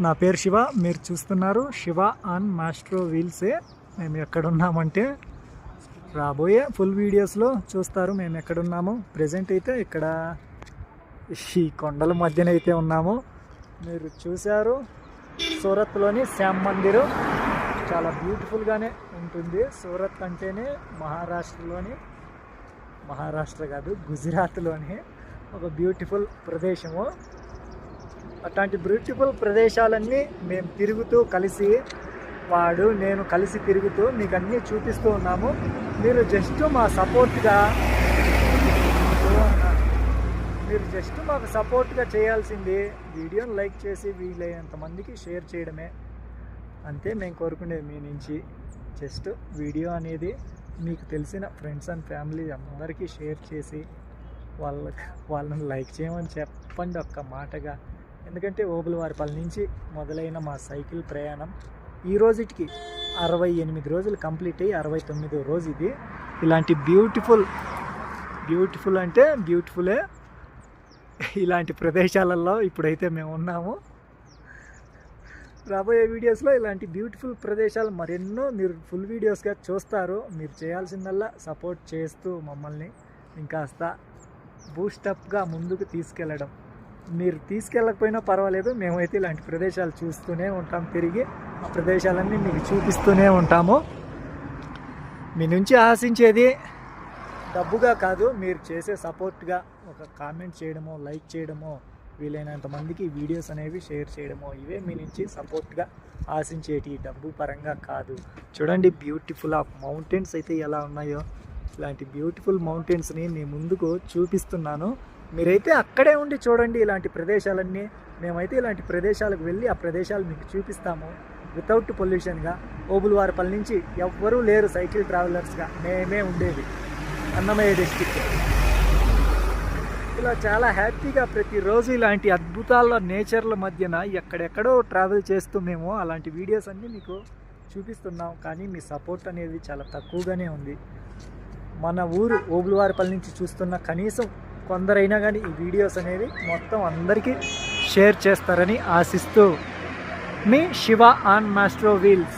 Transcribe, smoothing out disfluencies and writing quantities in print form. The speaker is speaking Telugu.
నా పేరు శివ. మీరు చూస్తున్నారు శివ ఆన్ మాస్ట్రో వీల్సే. మేము ఎక్కడున్నామంటే రాబోయే ఫుల్ వీడియోస్లో చూస్తారు మేము ఎక్కడున్నాము. ప్రజెంట్ అయితే ఇక్కడ ఈ కొండల మధ్యన అయితే ఉన్నాము. మీరు చూశారు సూరత్లోని శ్యామ్ మందిర్ చాలా బ్యూటిఫుల్గానే ఉంటుంది. సూరత్ అంటేనే మహారాష్ట్ర కాదు, గుజరాత్లోని ఒక బ్యూటిఫుల్ ప్రదేశము. అట్లాంటి బ్యూటిఫుల్ ప్రదేశాలన్నీ మేము తిరుగుతూ నేను కలిసి తిరుగుతూ మీకు అన్నీ చూపిస్తూ ఉన్నాము. మీరు జస్ట్ మాకు సపోర్ట్గా చేయాల్సింది వీడియోని లైక్ చేసి వీలైనంత మందికి షేర్ చేయడమే. అంతే మేము కోరుకునేది మీ నుంచి. జస్ట్ వీడియో అనేది మీకు తెలిసిన ఫ్రెండ్స్ అండ్ ఫ్యామిలీ అందరికీ షేర్ చేసి వాళ్ళని లైక్ చేయమని చెప్పండి ఒక్క మాటగా. ఎందుకంటే ఓబులవారిపల్లి నుంచి మొదలైన మా సైకిల్ ప్రయాణం ఈ రోజుకి 68 రోజులు కంప్లీట్ అయ్యి 69వ రోజు ఇది. ఇలాంటి బ్యూటిఫుల్ అంటే బ్యూటిఫులే ఇలాంటి ప్రదేశాలలో ఇప్పుడైతే మేము ఉన్నాము. రాబోయే వీడియోస్లో ఇలాంటి బ్యూటిఫుల్ ప్రదేశాలు మరెన్నో మీరు ఫుల్ వీడియోస్గా చూస్తారు. మీరు చేయాల్సిందల్లా సపోర్ట్ చేస్తూ మమ్మల్ని ఇంకాస్త బూస్టప్గా ముందుకు తీసుకెళ్ళడం. మీరు తీసుకెళ్ళకపోయినా పర్వాలేదు, మేమైతే ఇలాంటి ప్రదేశాలు చూస్తూనే ఉంటాం. తిరిగి ఆ ప్రదేశాలన్నీ మీకు చూపిస్తూనే ఉంటాము. మీ నుంచి ఆశించేది డబ్బుగా కాదు, మీరు చేసే సపోర్ట్గా ఒక కామెంట్ చేయడమో, లైక్ చేయడమో, వీలైనంత మందికి వీడియోస్ అనేవి షేర్ చేయడమో, ఇవే మీ నుంచి సపోర్ట్గా ఆశించేటి, డబ్బు పరంగా కాదు. చూడండి బ్యూటిఫుల్ ఆఫ్ మౌంటైన్స్ అయితే ఎలా ఉన్నాయో. ఇలాంటి బ్యూటిఫుల్ మౌంటైన్స్ని మీ ముందుకు చూపిస్తున్నాను. మీరైతే అక్కడే ఉండి చూడండి ఇలాంటి ప్రదేశాలన్నీ. మేమైతే ఇలాంటి ప్రదేశాలకు వెళ్ళి ఆ ప్రదేశాలు మీకు చూపిస్తాము వితౌట్ పొల్యూషన్గా. ఓబులవారిపల్లి నుంచి ఎవ్వరూ లేరు సైకిల్ ట్రావెలర్స్గా, మేమే ఉండేది అన్నమయ్య డిస్ట్రిక్ట్. ఇలా చాలా హ్యాపీగా ప్రతిరోజు ఇలాంటి అద్భుతాల నేచర్ల మధ్యన ఎక్కడెక్కడో ట్రావెల్ చేస్తూ మేము అలాంటి వీడియోస్ అన్నీ మీకు చూపిస్తున్నాం. కానీ మీ సపోర్ట్ అనేది చాలా తక్కువగానే ఉంది. మన ఊరు ఓబులవారిపల్లి నుంచి చూస్తున్న కనీసం కొందరైనా కానీ ఈ వీడియోస్ అనేవి మొత్తం అందరికీ షేర్ చేస్తారని ఆశిస్తూ మీ శివ ఆన్ మాస్ట్రో వీల్స్.